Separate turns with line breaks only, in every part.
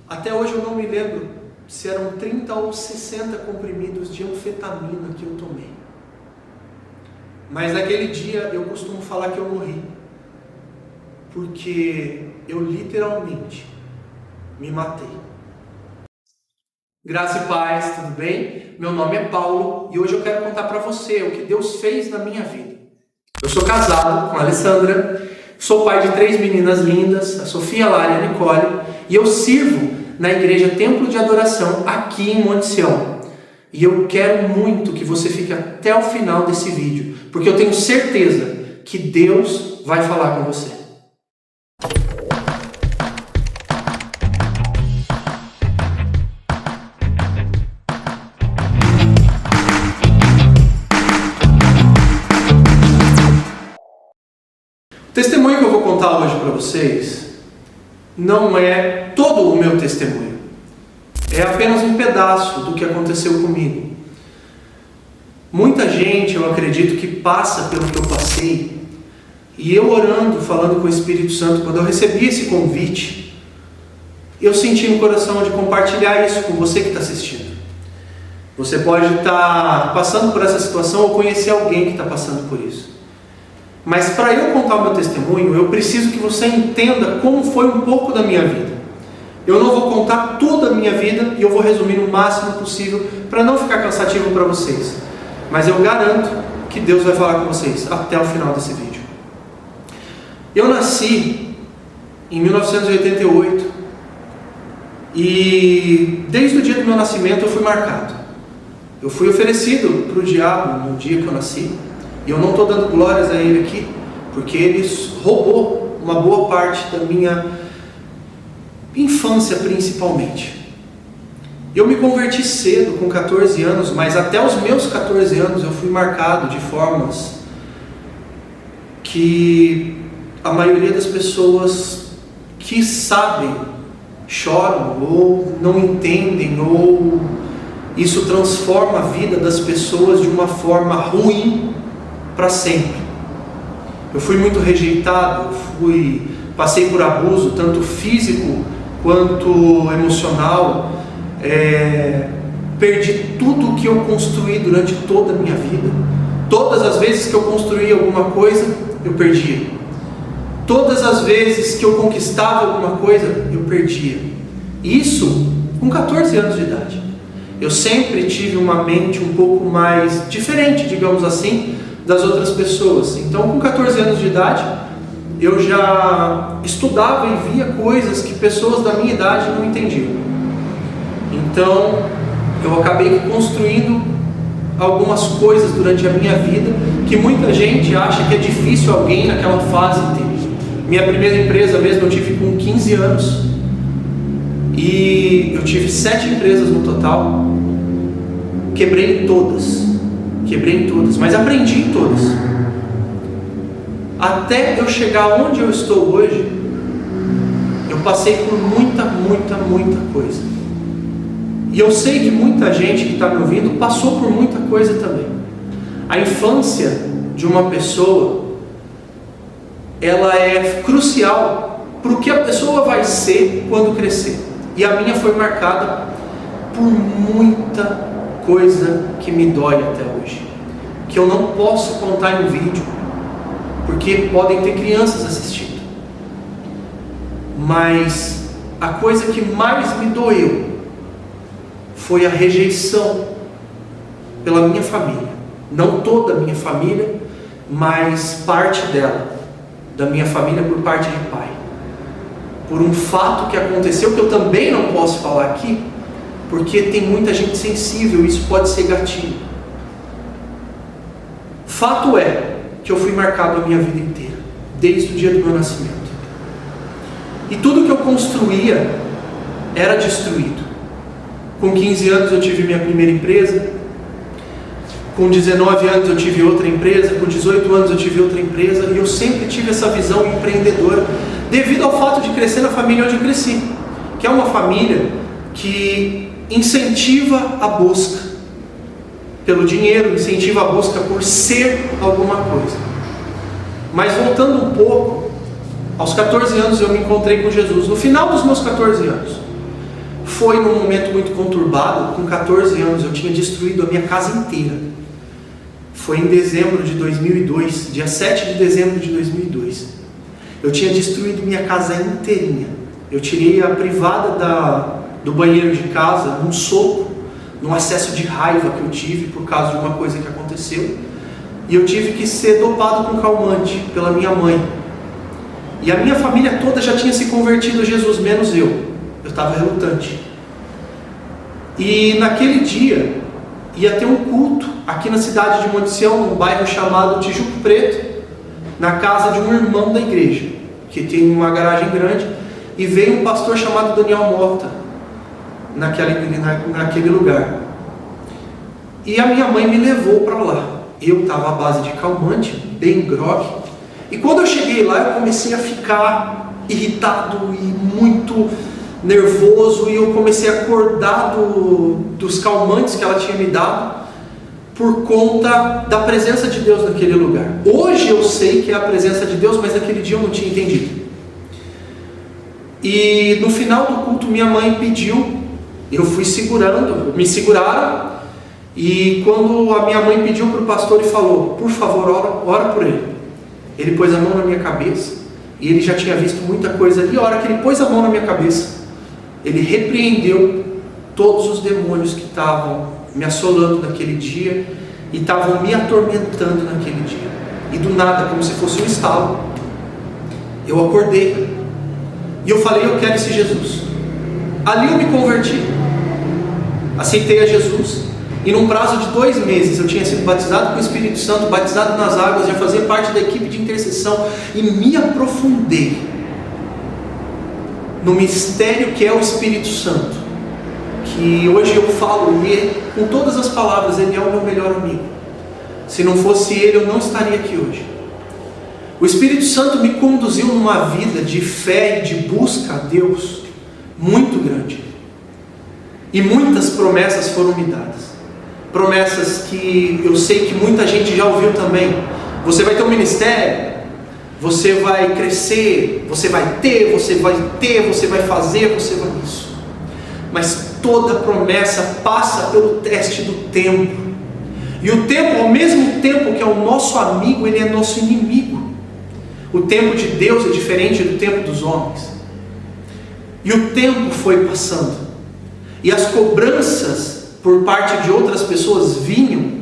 Até hoje eu não me lembro se eram 30 ou 60 comprimidos de anfetamina que eu tomei. Mas naquele dia eu costumo falar que eu morri, porque eu literalmente me matei. Graça e paz, tudo bem? Meu nome é Paulo e hoje eu quero contar para você o que Deus fez na minha vida. Eu sou casado com a Alessandra, sou pai de 3 meninas lindas, a Sofia, a Lara e a Nicole, e eu sirvo na igreja Templo de Adoração aqui em Monte Sião. E eu quero muito que você fique até o final desse vídeo, porque eu tenho certeza que Deus vai falar com você. O testemunho que eu vou contar hoje para vocês não é todo o meu testemunho. É apenas um pedaço do que aconteceu comigo. Muita gente, eu acredito, que passa pelo que eu passei. E eu orando, falando com o Espírito Santo, quando eu recebi esse convite, eu senti no coração de compartilhar isso com você que está assistindo. Você pode estar passando por essa situação ou conhecer alguém que está passando por isso. Mas para eu contar o meu testemunho, eu preciso que você entenda como foi um pouco da minha vida. Eu não vou contar toda a minha vida e eu vou resumir o máximo possível para não ficar cansativo para vocês. Mas eu garanto que Deus vai falar com vocês até o final desse vídeo. Eu nasci em 1988 e desde o dia do meu nascimento eu fui marcado. Eu fui oferecido para o diabo no dia que eu nasci. E eu não estou dando glórias a ele aqui, porque ele roubou uma boa parte da minha infância principalmente. Eu me converti cedo, com 14 anos, mas até os meus 14 anos eu fui marcado de formas que a maioria das pessoas que sabem choram ou não entendem, ou isso transforma a vida das pessoas de uma forma ruim para sempre. Eu fui muito rejeitado, passei por abuso, tanto físico quanto emocional, perdi tudo que eu construí durante toda a minha vida. Todas as vezes que eu construí alguma coisa, eu perdia. Todas as vezes que eu conquistava alguma coisa, eu perdia. Isso com 14 anos de idade. Eu sempre tive uma mente um pouco mais diferente, digamos assim, das outras pessoas. Então, com 14 anos de idade, eu já estudava e via coisas que pessoas da minha idade não entendiam. Então, eu acabei construindo algumas coisas durante a minha vida que muita gente acha que é difícil alguém naquela fase ter. Minha primeira empresa mesmo eu tive com 15 anos e eu tive 7 empresas no total. Quebrei em todas, mas aprendi em todas. Até eu chegar onde eu estou hoje, eu passei por muita coisa. E eu sei que muita gente que está me ouvindo passou por muita coisa também. A infância de uma pessoa, ela é crucial para o que a pessoa vai ser quando crescer. E a minha foi marcada por muita coisa que me dói até hoje, que eu não posso contar em vídeo, porque podem ter crianças assistindo. Mas a coisa que mais me doeu foi a rejeição pela minha família. Não toda a minha família, mas parte dela, da minha família por parte de pai. Por um fato que aconteceu, que eu também não posso falar aqui, porque tem muita gente sensível, isso pode ser gatilho. Fato é que eu fui marcado a minha vida inteira, desde o dia do meu nascimento. E tudo que eu construía era destruído. Com 15 anos eu tive minha primeira empresa, com 19 anos eu tive outra empresa, com 18 anos eu tive outra empresa, e eu sempre tive essa visão empreendedora, devido ao fato de crescer na família onde eu cresci, que é uma família que incentiva a busca pelo dinheiro, incentiva a busca por ser alguma coisa. Mas voltando um pouco, aos 14 anos eu me encontrei com Jesus. No final dos meus 14 anos, foi num momento muito conturbado. Com 14 anos eu tinha destruído a minha casa inteira. Foi em dezembro de 2002, dia 7 de dezembro de 2002. Eu tinha destruído minha casa inteirinha. Eu tirei a privada do banheiro de casa num soco, num acesso de raiva que eu tive por causa de uma coisa que aconteceu. E eu tive que ser dopado com calmante pela minha mãe. E a minha família toda já tinha se convertido a Jesus, menos eu. Eu estava relutante. E naquele dia ia ter um culto aqui na cidade de Monte Sião, num bairro chamado Tijuco Preto, na casa de um irmão da igreja, que tem uma garagem grande, e veio um pastor chamado Daniel Mota naquele lugar. E a minha mãe me levou para lá. Eu estava à base de calmante, bem grog, e quando eu cheguei lá eu comecei a ficar irritado e muito nervoso, e eu comecei a acordar dos calmantes que ela tinha me dado, por conta da presença de Deus naquele lugar. Hoje eu sei que é a presença de Deus, mas naquele dia eu não tinha entendido. E no final do culto minha mãe pediu, eu fui segurando, me seguraram, e quando a minha mãe pediu para o pastor e falou: por favor, ora por ele. Ele pôs a mão na minha cabeça, e ele já tinha visto muita coisa ali. A hora que ele pôs a mão na minha cabeça, ele repreendeu todos os demônios que estavam me assolando naquele dia e estavam me atormentando naquele dia. E do nada, como se fosse um estalo, eu acordei e eu falei: eu quero esse Jesus. Ali eu me converti, aceitei a Jesus, e num prazo de 2 meses eu tinha sido batizado com o Espírito Santo, batizado nas águas, já fazia parte da equipe de intercessão, e me aprofundei no mistério que é o Espírito Santo, que hoje eu falo, e com todas as palavras, ele é o meu melhor amigo. Se não fosse ele, eu não estaria aqui hoje. O Espírito Santo me conduziu numa vida de fé e de busca a Deus muito grande, e muitas promessas foram me dadas, promessas que eu sei que muita gente já ouviu também. Você vai ter um ministério, você vai crescer, você vai ter, você vai fazer, você vai isso. Mas toda promessa passa pelo teste do tempo. E o tempo, ao mesmo tempo que é o nosso amigo, ele é nosso inimigo. O tempo de Deus é diferente do tempo dos homens. E o tempo foi passando, e as cobranças por parte de outras pessoas vinham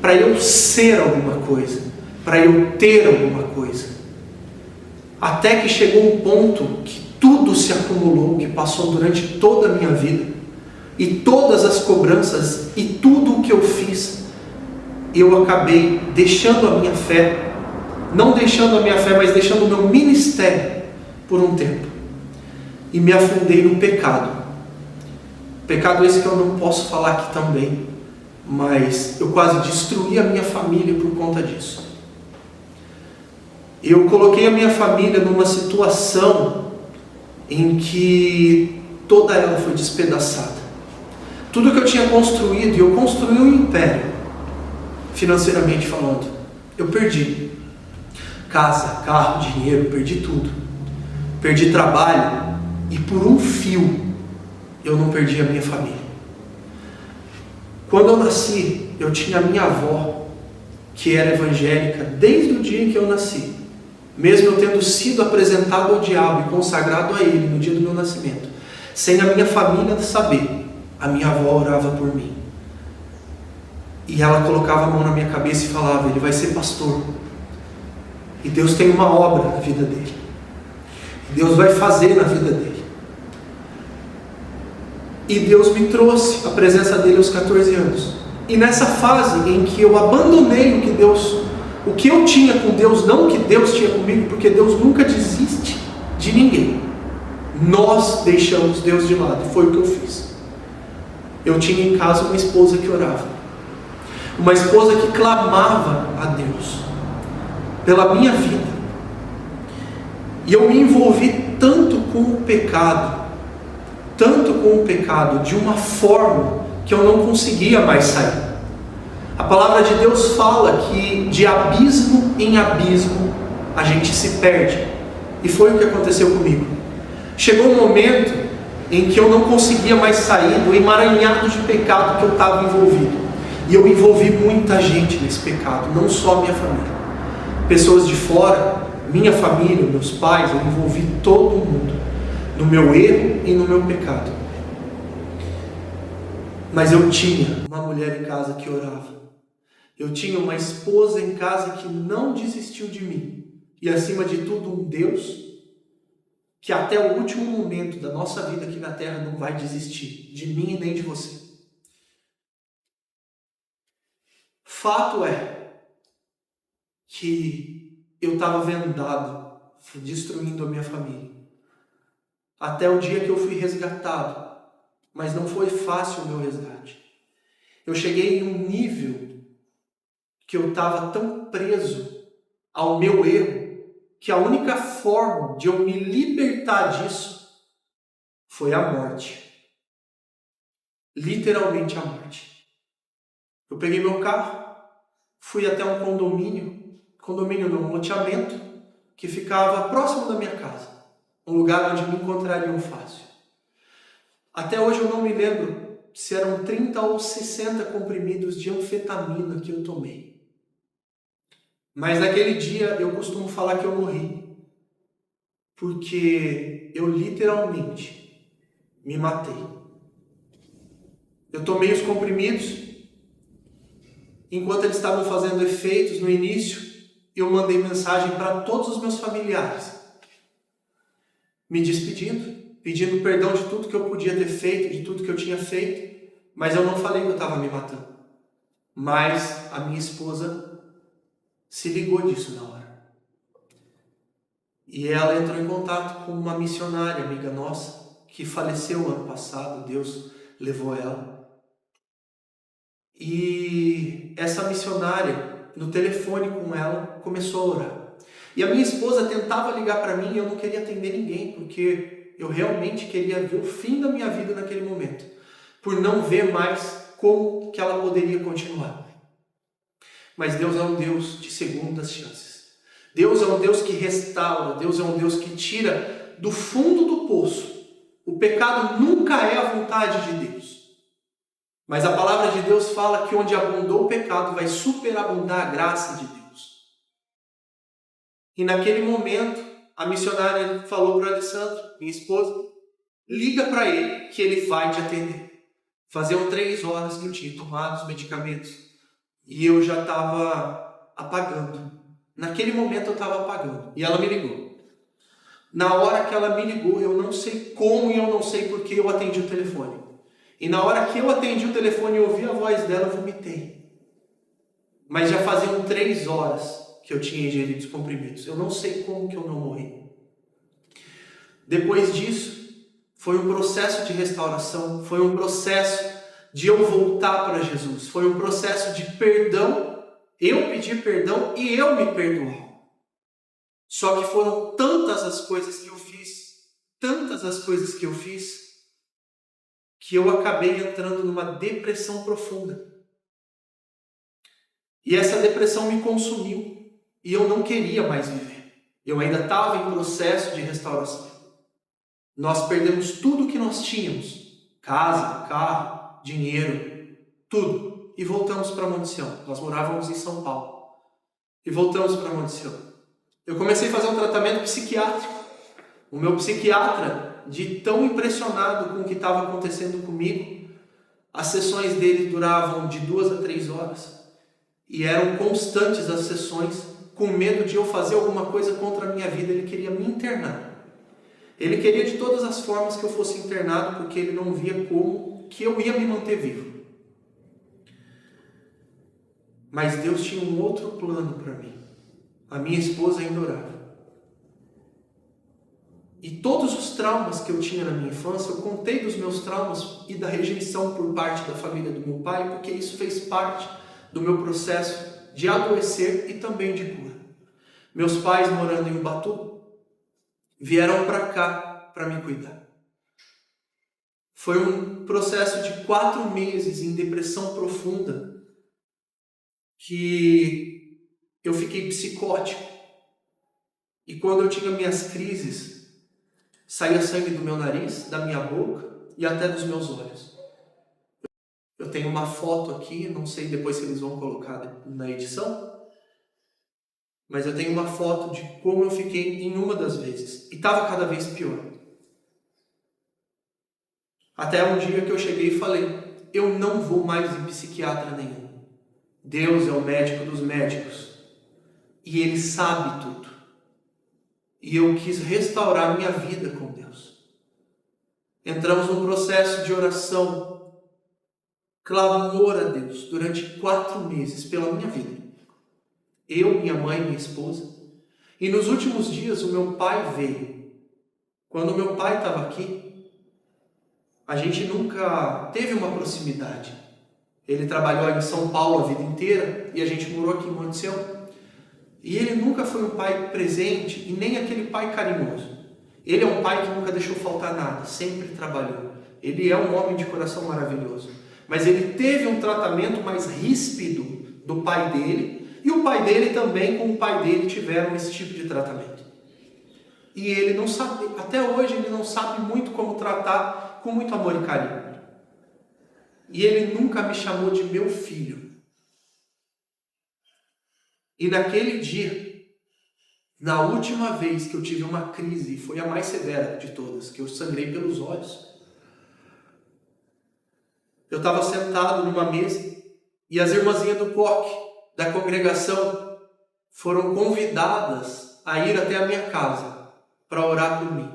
para eu ser alguma coisa, para eu ter alguma coisa. Até que chegou um ponto que tudo se acumulou, que passou durante toda a minha vida, e todas as cobranças e tudo o que eu fiz, eu acabei deixando a minha fé, não deixando a minha fé, mas deixando o meu ministério por um tempo, e me afundei no pecado. Pecado esse que eu não posso falar aqui também, mas eu quase destruí a minha família por conta disso. Eu coloquei a minha família numa situação em que toda ela foi despedaçada. Tudo que eu tinha construído, e eu construí um império, financeiramente falando, eu perdi. Casa, carro, dinheiro, perdi tudo. Perdi trabalho, e por um fio eu não perdi a minha família. Quando eu nasci, eu tinha a minha avó, que era evangélica desde o dia em que eu nasci, mesmo eu tendo sido apresentado ao diabo e consagrado a ele no dia do meu nascimento, sem a minha família saber, a minha avó orava por mim. E ela colocava a mão na minha cabeça e falava: ele vai ser pastor, e Deus tem uma obra na vida dele, e Deus vai fazer na vida dele. E Deus me trouxe a presença dele aos 14 anos. E nessa fase em que eu abandonei o que eu tinha com Deus, não o que Deus tinha comigo, porque Deus nunca desiste de ninguém. Nós deixamos Deus de lado, e foi o que eu fiz. Eu tinha em casa uma esposa que orava, uma esposa que clamava a Deus pela minha vida. E eu me envolvi tanto com o pecado, de uma forma que eu não conseguia mais sair. A palavra de Deus fala que de abismo em abismo a gente se perde, e foi o que aconteceu comigo. Chegou um momento em que eu não conseguia mais sair do emaranhado de pecado que eu estava envolvido. E eu envolvi muita gente nesse pecado, não só minha família. Pessoas de fora, minha família, meus pais, eu envolvi todo mundo no meu erro e no meu pecado. Mas eu tinha uma mulher em casa que orava. Eu tinha uma esposa em casa que não desistiu de mim. E acima de tudo, um Deus que até o último momento da nossa vida aqui na terra não vai desistir de mim e nem de você. Fato é que eu estava vendado, destruindo a minha família. Até o dia que eu fui resgatado. Mas não foi fácil o meu resgate. Eu cheguei em um nível que eu estava tão preso ao meu erro, que a única forma de eu me libertar disso foi a morte. Literalmente a morte. Eu peguei meu carro, fui até um condomínio não, um loteamento, que ficava próximo da minha casa. Um lugar onde me encontrariam fácil. Até hoje eu não me lembro se eram 30 ou 60 comprimidos de anfetamina que eu tomei. Mas naquele dia eu costumo falar que eu morri. Porque eu literalmente me matei. Eu tomei os comprimidos. Enquanto eles estavam fazendo efeitos no início, eu mandei mensagem para todos os meus familiares. Me despedindo, pedindo perdão de tudo que eu podia ter feito, de tudo que eu tinha feito. Mas eu não falei que eu estava me matando. Mas a minha esposa se ligou disso na hora. E ela entrou em contato com uma missionária, amiga nossa, que faleceu ano passado, Deus levou ela. E essa missionária, no telefone com ela, começou a orar. E a minha esposa tentava ligar para mim e eu não queria atender ninguém, porque eu realmente queria ver o fim da minha vida naquele momento, por não ver mais como que ela poderia continuar. Mas Deus é um Deus de segundas chances. Deus é um Deus que restaura, Deus é um Deus que tira do fundo do poço. O pecado nunca é a vontade de Deus. Mas a palavra de Deus fala que onde abundou o pecado vai superabundar a graça de Deus. E naquele momento, a missionária falou para Alessandro, minha esposa, liga para ele que ele vai te atender. Faziam 3 horas que eu tinha tomado os medicamentos e eu já estava apagando. Naquele momento eu estava apagando e ela me ligou. Na hora que ela me ligou, eu não sei como e eu não sei por que eu atendi o telefone. E na hora que eu atendi o telefone e ouvi a voz dela, eu vomitei. Mas já faziam 3 horas que eu tinha ingerido os comprimidos. Eu não sei como que eu não morri. Depois disso, foi um processo de restauração, foi um processo de eu voltar para Jesus, foi um processo de perdão, eu pedir perdão e eu me perdoar. Só que foram tantas as coisas que eu fiz, que eu acabei entrando numa depressão profunda. E essa depressão me consumiu e eu não queria mais viver. Eu ainda estava em processo de restauração. Nós perdemos tudo que nós tínhamos, casa, carro, dinheiro, tudo. E voltamos para Monte Sião. Nós morávamos em São Paulo. E voltamos para Monte Sião. Eu comecei a fazer um tratamento psiquiátrico. O meu psiquiatra, de tão impressionado com o que estava acontecendo comigo, as sessões dele duravam de 2 a 3 horas. E eram constantes as sessões, com medo de eu fazer alguma coisa contra a minha vida. Ele queria me internar. Ele queria de todas as formas que eu fosse internado, porque ele não via como que eu ia me manter vivo. Mas Deus tinha um outro plano para mim. A minha esposa ainda orava. E todos os traumas que eu tinha na minha infância, eu contei dos meus traumas e da rejeição por parte da família do meu pai, porque isso fez parte do meu processo de adoecer e também de cura. Meus pais, morando em Ubatuba, vieram para cá para me cuidar. Foi um processo de 4 meses em depressão profunda, que eu fiquei psicótico. E quando eu tinha minhas crises, Saía sangue do meu nariz, da minha boca e até dos meus olhos. Eu tenho uma foto aqui, não sei depois se eles vão colocar na edição, mas eu tenho uma foto de como eu fiquei em uma das vezes. E estava cada vez pior. Até um dia que eu cheguei e falei, eu não vou mais em psiquiatra nenhum. Deus é o médico dos médicos. E Ele sabe tudo. E eu quis restaurar minha vida com Deus. Entramos num processo de oração, clamor a Deus, durante 4 meses pela minha vida. Eu, minha mãe, minha esposa. E nos últimos dias o meu pai veio. Quando meu pai estava aqui, a gente nunca teve uma proximidade. Ele trabalhou em São Paulo a vida inteira e a gente morou aqui em Monte Sião. E ele nunca foi um pai presente e nem aquele pai carinhoso. Ele é um pai que nunca deixou faltar nada, sempre trabalhou. Ele é um homem de coração maravilhoso. Mas ele teve um tratamento mais ríspido do pai dele, e o pai dele também com o pai dele tiveram esse tipo de tratamento. E ele não sabe, até hoje ele não sabe muito como tratar com muito amor e carinho. E ele nunca me chamou de meu filho. E naquele dia, na última vez que eu tive uma crise, e foi a mais severa de todas, que eu sangrei pelos olhos, eu estava sentado numa mesa e as irmãzinhas do coque, da congregação, foram convidadas a ir até a minha casa para orar por mim,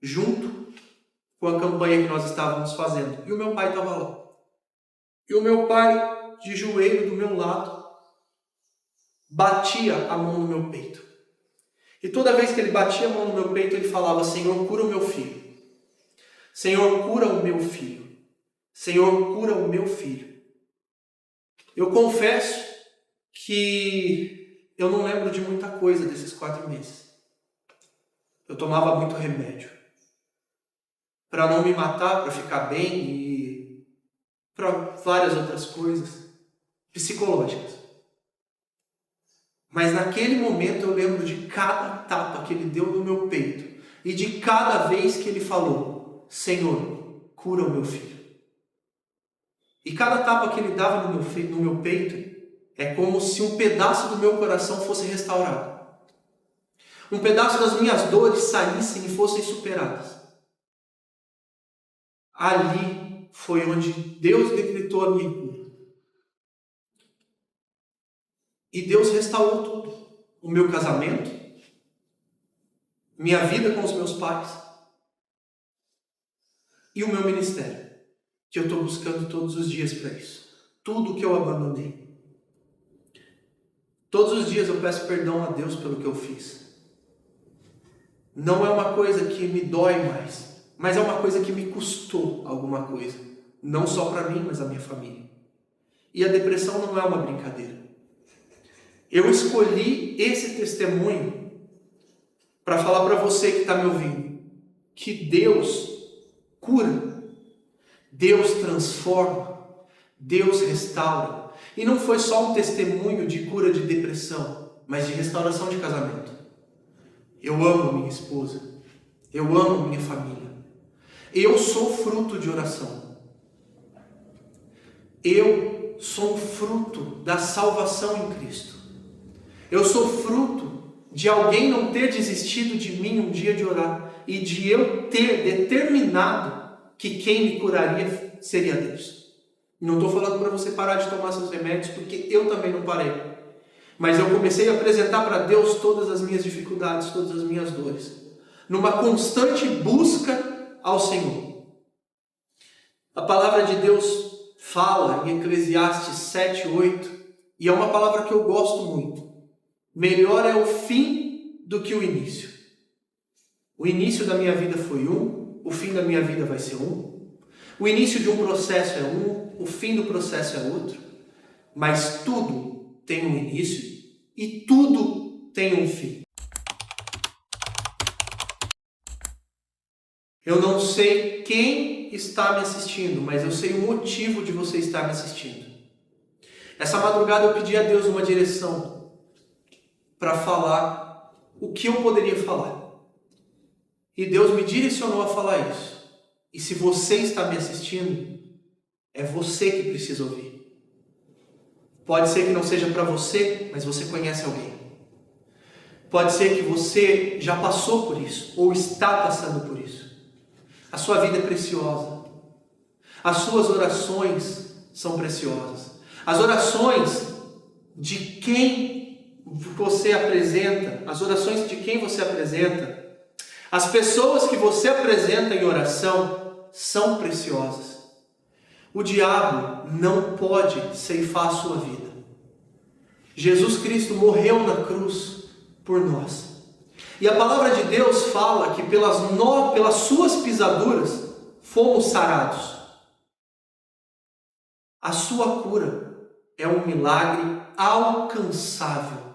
junto com a campanha que nós estávamos fazendo. E o meu pai estava lá. E o meu pai, de joelho do meu lado, batia a mão no meu peito. E toda vez que ele batia a mão no meu peito, ele falava, Senhor, cura o meu filho. Senhor, cura o meu filho. Senhor, cura o meu filho. Eu confesso que eu não lembro de muita coisa desses 4 meses. Eu tomava muito remédio. Para não me matar, para ficar bem e para várias outras coisas psicológicas. Mas naquele momento eu lembro de cada tapa que ele deu no meu peito e de cada vez que ele falou, Senhor, cura o meu filho. E cada tapa que ele dava no meu peito é como se um pedaço do meu coração fosse restaurado. Um pedaço das minhas dores saíssem e fossem superadas. Ali foi onde Deus decretou a minha cura. E Deus restaurou tudo. O meu casamento, minha vida com os meus pais e o meu ministério, que eu estou buscando todos os dias para isso. Tudo que eu abandonei. Todos os dias eu peço perdão a Deus pelo que eu fiz. Não é uma coisa que me dói mais, mas é uma coisa que me custou alguma coisa. Não só para mim, mas a minha família. E a depressão não é uma brincadeira. Eu escolhi esse testemunho para falar para você que está me ouvindo que Deus cura, Deus transforma, Deus restaura. E não foi só um testemunho de cura de depressão, mas de restauração de casamento. Eu amo minha esposa, eu amo minha família. Eu sou fruto de oração. Eu sou um fruto da salvação em Cristo. Eu sou fruto de alguém não ter desistido de mim um dia de orar e de eu ter determinado que quem me curaria seria Deus. Não estou falando para você parar de tomar seus remédios, porque eu também não parei. Mas eu comecei a apresentar para Deus todas as minhas dificuldades, todas as minhas dores, numa constante busca ao Senhor. A palavra de Deus fala em Eclesiastes 7:8, e é uma palavra que eu gosto muito. Melhor é o fim do que o início. O início da minha vida foi um, o fim da minha vida vai ser um. O início de um processo é um, o fim do processo é outro. Mas tudo tem um início e tudo tem um fim. Eu não sei quem está me assistindo, mas eu sei o motivo de você estar me assistindo. Essa madrugada eu pedi a Deus uma direção para falar o que eu poderia falar. E Deus me direcionou a falar isso. E se você está me assistindo, é você que precisa ouvir. Pode ser que não seja para você, mas você conhece alguém. Pode ser que você já passou por isso, ou está passando por isso. A sua vida é preciosa. As suas orações são preciosas. As orações de quem você apresenta, as pessoas que você apresenta em oração são preciosas. O diabo não pode ceifar a sua vida. Jesus Cristo morreu na cruz por nós. E a palavra de Deus fala que pelas suas pisaduras fomos sarados. A sua cura é um milagre alcançável.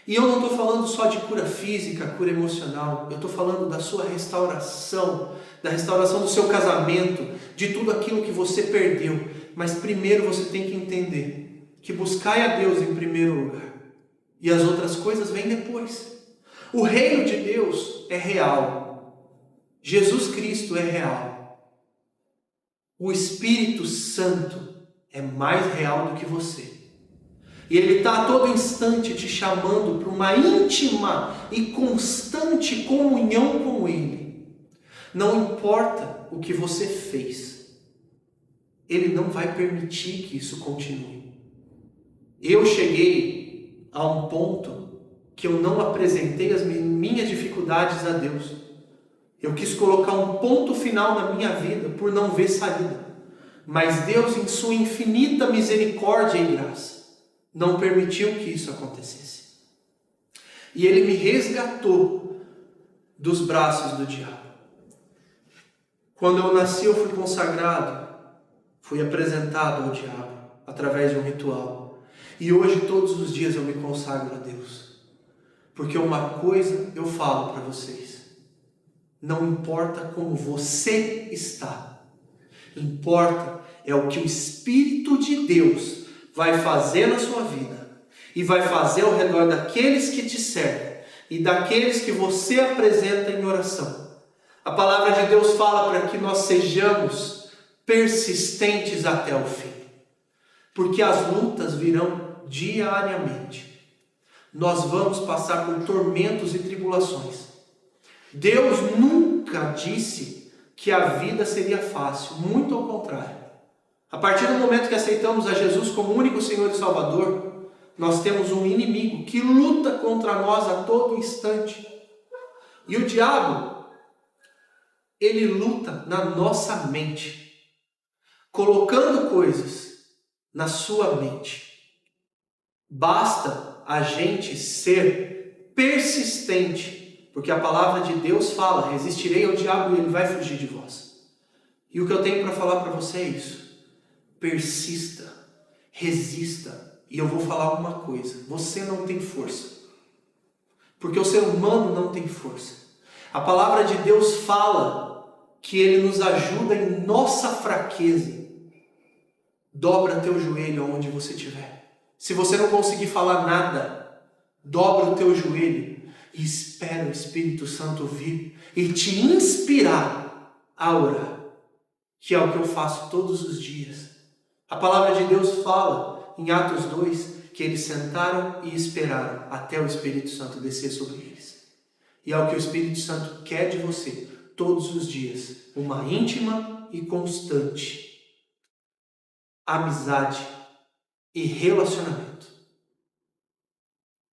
E eu não estou falando só de cura física, cura emocional. Eu estou falando da sua restauração, da restauração do seu casamento, de tudo aquilo que você perdeu. Mas primeiro você tem que entender que buscai a Deus em primeiro lugar. E as outras coisas vêm depois. O reino de Deus é real. Jesus Cristo é real. O Espírito Santo é mais real do que você. E Ele está a todo instante te chamando para uma íntima e constante comunhão com Ele. Não importa o que você fez, Ele não vai permitir que isso continue. Eu cheguei a um ponto que eu não apresentei as minhas dificuldades a Deus. Eu quis colocar um ponto final na minha vida por não ver saída. Mas Deus, em sua infinita misericórdia e graça, não permitiu que isso acontecesse. E Ele me resgatou dos braços do diabo. Quando eu nasci, eu fui consagrado, fui apresentado ao diabo através de um ritual. E hoje, todos os dias, eu me consagro a Deus. Porque uma coisa eu falo para vocês: não importa como você está, importa é o que o Espírito de Deus vai fazer na sua vida e vai fazer ao redor daqueles que te servem e daqueles que você apresenta em oração. A palavra de Deus fala para que nós sejamos persistentes até o fim, porque as lutas virão diariamente. Nós vamos passar por tormentos e tribulações. Deus nunca disse que a vida seria fácil, muito ao contrário. A partir do momento que aceitamos a Jesus como único Senhor e Salvador, nós temos um inimigo que luta contra nós a todo instante. E o diabo, ele luta na nossa mente, colocando coisas na sua mente. Basta a gente ser persistente, porque a palavra de Deus fala: resistirei ao diabo e ele vai fugir de vós. E o que eu tenho para falar para você é isso. Persista, resista. E eu vou falar uma coisa: você não tem força, porque o ser humano não tem força. A palavra de Deus fala que Ele nos ajuda em nossa fraqueza. Dobra teu joelho aonde você estiver. Se você não conseguir falar nada, dobra o teu joelho e espera o Espírito Santo vir e te inspirar a orar, que é o que eu faço todos os dias. A palavra de Deus fala em Atos 2 que eles sentaram e esperaram até o Espírito Santo descer sobre eles. E é o que o Espírito Santo quer de você todos os dias: uma íntima e constante amizade e relacionamento.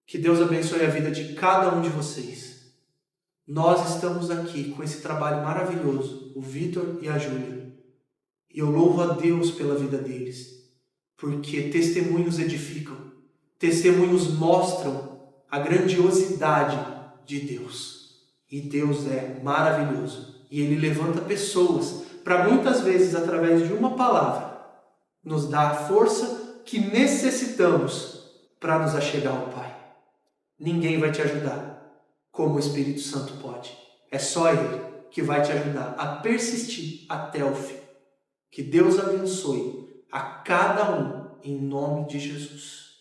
Que Deus abençoe a vida de cada um de vocês. Nós estamos aqui com esse trabalho maravilhoso, o Vitor e a Júlia. E eu louvo a Deus pela vida deles, porque testemunhos edificam, testemunhos mostram a grandiosidade de Deus. E Deus é maravilhoso. E Ele levanta pessoas para muitas vezes, através de uma palavra, nos dar a força que necessitamos para nos achegar ao Pai. Ninguém vai te ajudar como o Espírito Santo pode. É só Ele que vai te ajudar a persistir até o fim. Que Deus abençoe a cada um, em nome de Jesus.